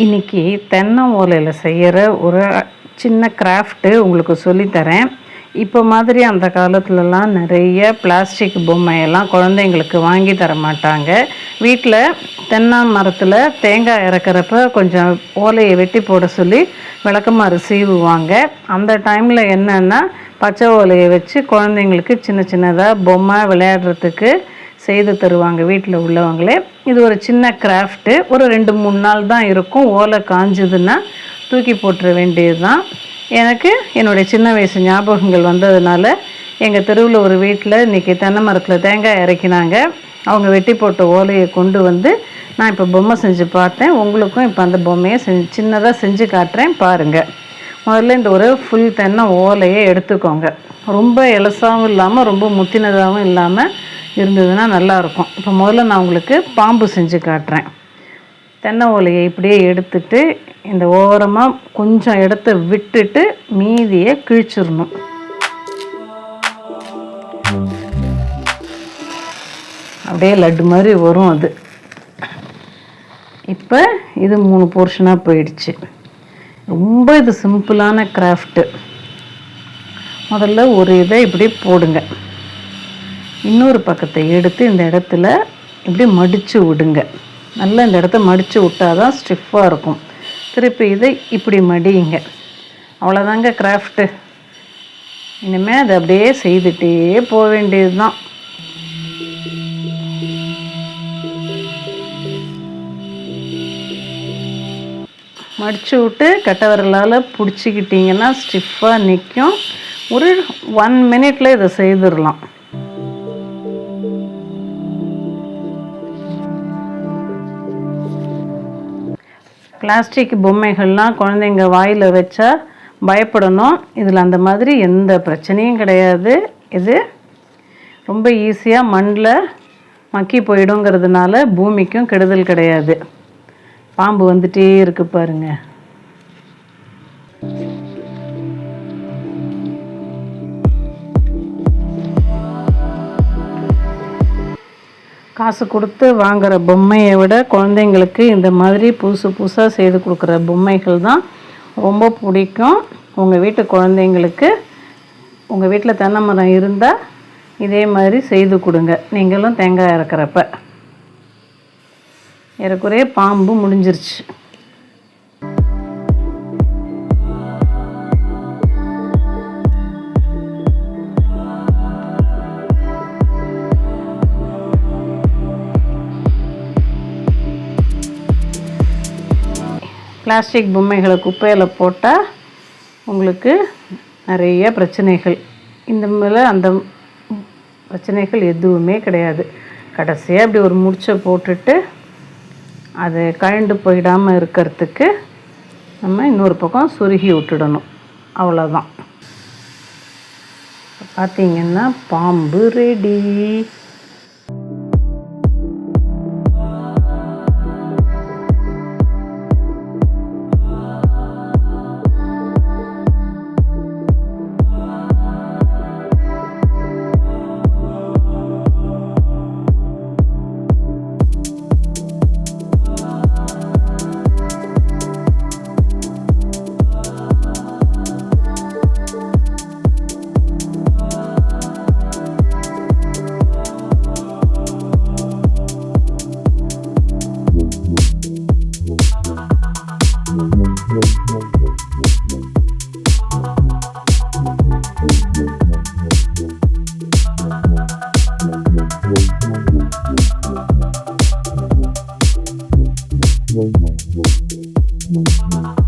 இன்றைக்கி தென்னை ஓலையில் செய்கிற ஒரு சின்ன கிராஃப்ட்டு உங்களுக்கு சொல்லித்தரேன். இப்போ மாதிரி அந்த காலத்துலலாம் நிறைய பிளாஸ்டிக் பொம்மையெல்லாம் குழந்தைங்களுக்கு வாங்கி தர மாட்டாங்க. வீட்டில் தென்னை மரத்தில் தேங்காய் இறக்குறப்ப கொஞ்சம் ஓலையை வெட்டி போட சொல்லி விளக்கமாறு சீவுவாங்க. அந்த டைமில் என்னென்னா பச்சை ஓலையை வச்சு குழந்தைங்களுக்கு சின்ன சின்னதாக பொம்மை விளையாடுறதுக்கு செய்து தருவாங்க வீட்டில் உள்ளவங்களே. இது ஒரு சின்ன கிராஃப்ட்டு. ஒரு 2-3 நாள் தான் இருக்கும். ஓலை காஞ்சதுன்னா தூக்கி போட்டுற வேண்டியது தான். எனக்கு என்னுடைய சின்ன வயசு ஞாபகங்கள் வந்ததுனால எங்கள் தெருவில் ஒரு வீட்டில் இன்றைக்கி தென்னை மரத்தில் தேங்காய் இறக்கினாங்க. அவங்க வெட்டி போட்ட ஓலையை கொண்டு வந்து நான் இப்போ பொம்மை செஞ்சு பார்த்தேன். உங்களுக்கும் இப்போ அந்த பொம்மையை சின்னதாக செஞ்சு காட்டுறேன், பாருங்கள். முதல்ல இந்த ஒரு ஃபுல் தென்னை ஓலையை எடுத்துக்கோங்க. ரொம்ப எலசாகவும் இல்லாமல் ரொம்ப முத்தினதாகவும் இல்லாமல் இருந்ததுன்னா நல்லாயிருக்கும். இப்போ முதல்ல நான் உங்களுக்கு பாம்பு செஞ்சு காட்டுறேன். தென்னை ஓலையை இப்படியே எடுத்துட்டு இந்த ஓரமாக கொஞ்சம் இடத்த விட்டுட்டு மீதியை கிழிச்சிடணும். அப்படியே லட்டு மாதிரி வரும் அது. இப்போ இது 3 போர்ஷனாக போயிடுச்சு. ரொம்ப இது சிம்பிளான கிராஃப்ட்டு. முதல்ல ஒரு இதை இப்படி போடுங்க. இன்னொரு பக்கத்தை எடுத்து இந்த இடத்துல இப்படி மடித்து விடுங்க. நல்லா இந்த இடத்த மடித்து விட்டால் தான் ஸ்டிஃபாக இருக்கும். திருப்பி இதை இப்படி மடியுங்க. அவ்வளோதாங்க கிராஃப்ட்டு. இனிமேல் அதை அப்படியே செய்துகிட்டே போக வேண்டியது தான். மடித்து விட்டு கட்டை விரலால் பிடிச்சிக்கிட்டிங்கன்னா ஸ்டிஃபாக நிற்கும். ஒரு 1 மினிட்ல இதை செய்திடலாம். பிளாஸ்டிக் பொம்மைகள்லாம் குழந்தைங்க வாயில் வச்சா பயப்படணும். இதில் அந்த மாதிரி எந்த பிரச்சனையும் கிடையாது. இது ரொம்ப ஈஸியாக மண்ணில் மக்கி போயிடுங்கிறதுனால பூமிக்கும் கெடுதல் கிடையாது. பாம்பு வந்துட்டே இருக்கு பாருங்க. காசு கொடுத்து வாங்குகிற பொம்மையை விட குழந்தைங்களுக்கு இந்த மாதிரி புதுசாக செய்து கொடுக்குற பொம்மைகள் தான் ரொம்ப பிடிக்கும். உங்கள் வீட்டு குழந்தைங்களுக்கு உங்கள் வீட்டில் தென்னை மரம் இருந்தால் இதே மாதிரி செய்து கொடுங்க. நீங்களும் தேங்காய் இறக்குறப்ப. ஏறக்குறைய பாம்பு முடிஞ்சிருச்சு. பிளாஸ்டிக் பொம்மைகளை குப்பையில் போட்டால் உங்களுக்கு நிறைய பிரச்சனைகள். இந்த மேலே அந்த பிரச்சனைகள் எதுவுமே கிடையாது. கடைசியாக அப்படி ஒரு முடிச்சை போட்டுட்டு அது கழண்டு போயிடாமல் இருக்கிறதுக்கு நம்ம இன்னொரு பக்கம் சுருகி விட்டுடணும். அவ்வளோதான். பார்த்திங்கன்னா பாம்பு ரெடி. Wow.